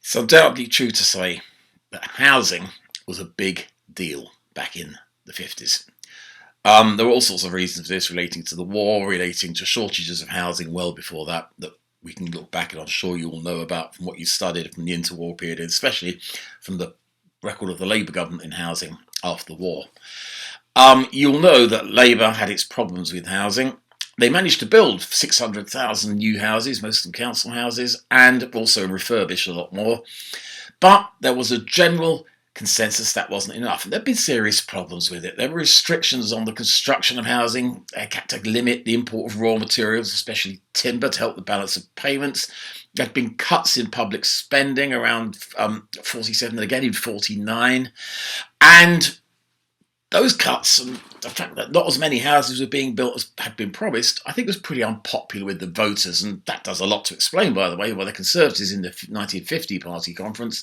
It's undoubtedly true to say that housing was a big deal back in the 50s. There were all sorts of reasons for this, relating to the war, relating to shortages of housing well before that we can look back and I'm sure you all know about from what you studied from the interwar period, especially from the record of the Labour government in housing after the war. You'll know that Labour had its problems with housing. They managed to build 600,000 new houses, most of them council houses, and also refurbish a lot more. But there was a general consensus that wasn't enough. And there'd been serious problems with it. There were restrictions on the construction of housing. They had to limit the import of raw materials, especially timber, to help the balance of payments. There had been cuts in public spending around 47 and again in 49. And those cuts and the fact that not as many houses were being built as had been promised, I think was pretty unpopular with the voters. And that does a lot to explain, by the way, why the Conservatives in the 1950 Party Conference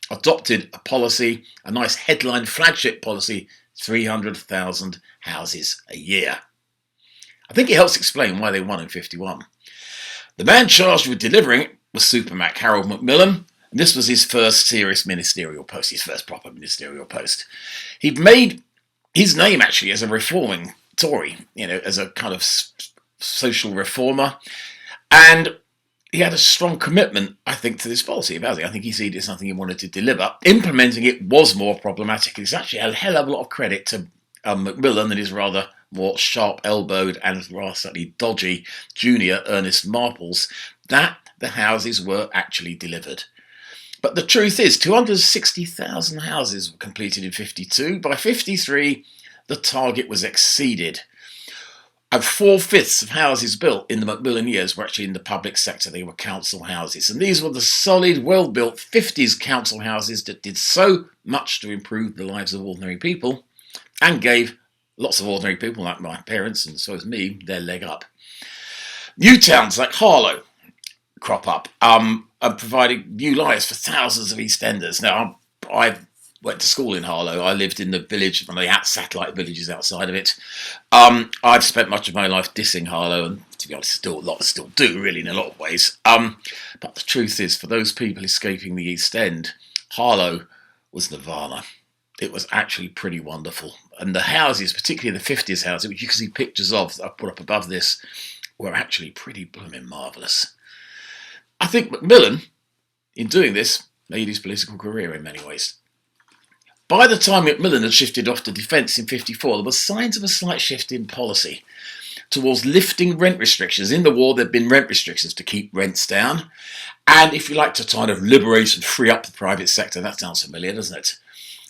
adopted a policy, a nice headline flagship policy, 300,000 houses a year. I think it helps explain why they won in 51. The man charged with delivering it was Supermac Harold Macmillan, and this was his first serious ministerial post, his first proper ministerial post. He'd made his name actually as a reforming Tory, as a kind of social reformer, and he had a strong commitment, I think, to this policy of housing. I think he said it as something he wanted to deliver. Implementing it was more problematic. It's actually a hell of a lot of credit to Macmillan and his rather more sharp-elbowed and rather slightly dodgy junior Ernest Marples that the houses were actually delivered. But the truth is, 260,000 houses were completed in 52. By 53, the target was exceeded. And 4/5 of houses built in the Macmillan years were actually in the public sector. They were council houses. And these were the solid, well-built 50s council houses that did so much to improve the lives of ordinary people and gave lots of ordinary people, like my parents and so as me, their leg up. New towns like Harlow crop up, and providing new lives for thousands of EastEnders. Now, I went to school in Harlow. I lived in the village, one of the satellite villages outside of it. I've spent much of my life dissing Harlow, and to be honest, still do, really, in a lot of ways. But the truth is, for those people escaping the East End, Harlow was nirvana. It was actually pretty wonderful. And the houses, particularly the 50s houses, which you can see pictures of that I've put up above this, were actually pretty blooming marvellous. I think Macmillan, in doing this, made his political career in many ways. By the time Macmillan had shifted off to defence in 54, there were signs of a slight shift in policy towards lifting rent restrictions. In the war, there had been rent restrictions to keep rents down. And if you like to kind of liberate and free up the private sector, that sounds familiar, doesn't it?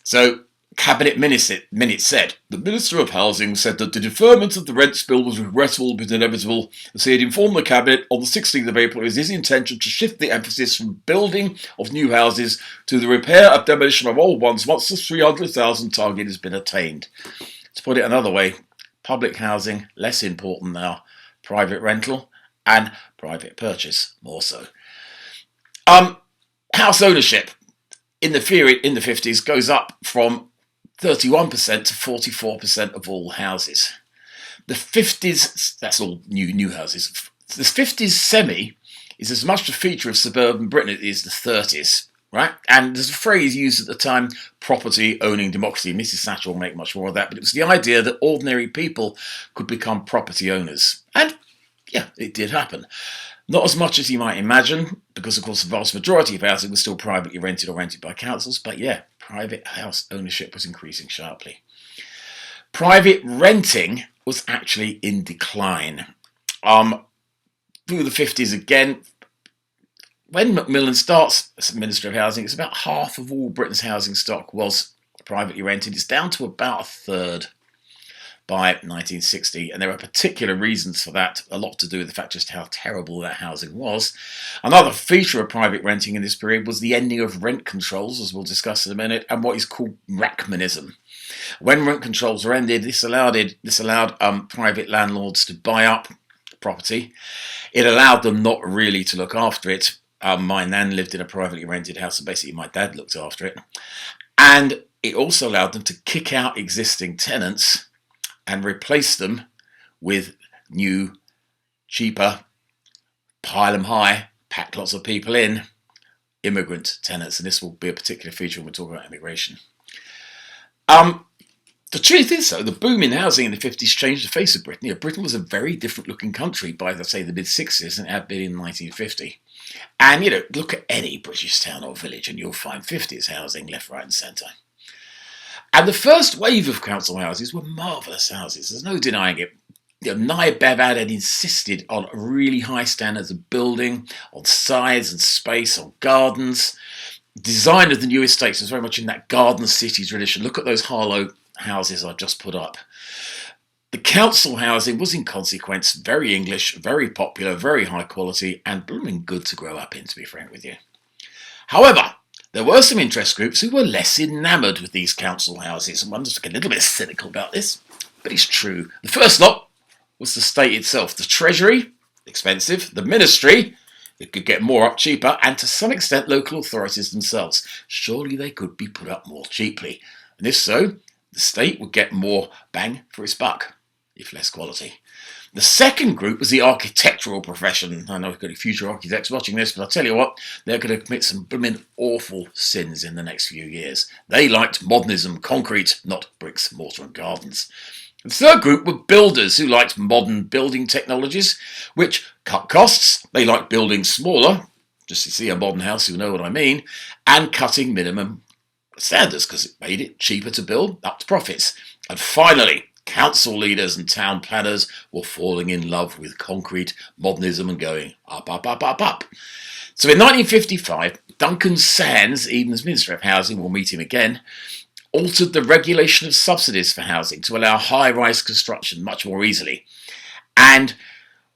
So, Cabinet minutes said, the Minister of Housing said that the deferment of the rents bill was regrettable but inevitable, as he had informed the Cabinet on the 16th of April it was his intention to shift the emphasis from building of new houses to the repair and demolition of old ones once the 300,000 target has been attained. To put it another way, public housing, less important now, private rental and private purchase, more so. House ownership in the 50s goes up from 31% to 44% of all houses. The 50s, that's all new houses. The 50s semi is as much a feature of suburban Britain as it is the 30s, right? And there's a phrase used at the time, property owning democracy. Mrs. Thatcher will make much more of that, but it was the idea that ordinary people could become property owners. And yeah, it did happen. Not as much as you might imagine, because of course the vast majority of housing was still privately rented or rented by councils, but yeah, private house ownership was increasing sharply. Private renting was actually in decline. Through the 50s again, when Macmillan starts as Minister of Housing, it's about half of all Britain's housing stock was privately rented. It's down to about a third by 1960, and there are particular reasons for that, a lot to do with the fact just how terrible that housing was. Another feature of private renting in this period was the ending of rent controls, as we'll discuss in a minute, and what is called Rachmanism. When rent controls were ended, this allowed private landlords to buy up property. It allowed them not really to look after it. My nan lived in a privately rented house, and basically my dad looked after it. And it also allowed them to kick out existing tenants and replace them with new, cheaper, pile them high, pack lots of people in, immigrant tenants, and this will be a particular feature when we talk about immigration. The truth is, though, the boom in housing in the 50s changed the face of Britain. Britain was a very different looking country by, let's say, the mid-60s than it had been in 1950. And, look at any British town or village and you'll find 50s housing left, right and centre. And the first wave of council houses were marvellous houses. There's no denying it. Naib Bevad had insisted on really high standards of building, on size and space, on gardens. Design of the new estates was very much in that garden city tradition. Look at those Harlow houses I've just put up. The council housing was in consequence very English, very popular, very high quality, and blooming good to grow up in, to be frank with you. However, there were some interest groups who were less enamoured with these council houses, and one just a little bit cynical about this, but it's true. The first lot was the state itself. The Treasury, expensive. The Ministry, it could get more up cheaper, and to some extent local authorities themselves. Surely they could be put up more cheaply. And if so, the state would get more bang for its buck, if less quality. The second group was the architectural profession. I know we've got future architects watching this, but I'll tell you what, they're going to commit some blooming awful sins in the next few years. They liked modernism, concrete, not bricks, mortar and gardens. The third group were builders who liked modern building technologies, which cut costs. They liked building smaller, just to see a modern house, you know what I mean, and cutting minimum standards because it made it cheaper to build, up to profits. And finally, council leaders and town planners were falling in love with concrete modernism and going up, up, up, up, up. So in 1955, Duncan Sands, Eden's Minister of Housing, we'll meet him again, altered the regulation of subsidies for housing to allow high-rise construction much more easily. And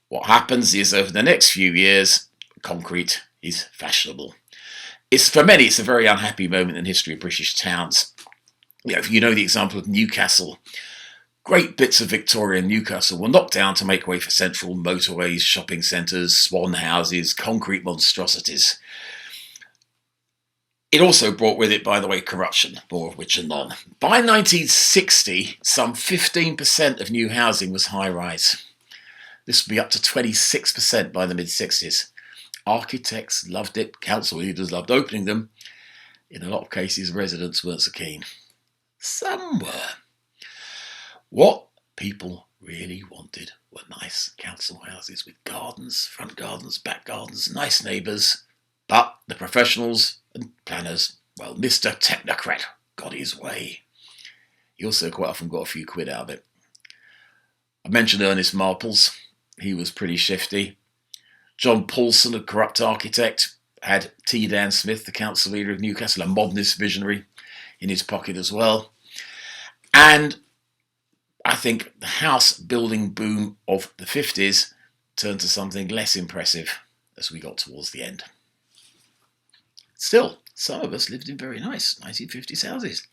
what happens is over the next few years, concrete is fashionable. For many, it's a very unhappy moment in the history of British towns. If you know the example of Newcastle, great bits of Victoria and Newcastle were knocked down to make way for central motorways, shopping centres, swan houses, concrete monstrosities. It also brought with it, by the way, corruption, more of which anon. By 1960, some 15% of new housing was high-rise. This would be up to 26% by the mid-60s. Architects loved it, council leaders loved opening them. In a lot of cases, residents weren't so keen. Some were. What people really wanted were nice council houses with gardens, front gardens, back gardens, nice neighbours. But the professionals and planners, well, Mr. Technocrat got his way. He also quite often got a few quid out of it. I mentioned Ernest Marples. He was pretty shifty. John Paulson, a corrupt architect, had T. Dan Smith, the council leader of Newcastle, a modernist visionary, in his pocket as well. And I think the house building boom of the 50s turned to something less impressive as we got towards the end. Still, some of us lived in very nice 1950s houses.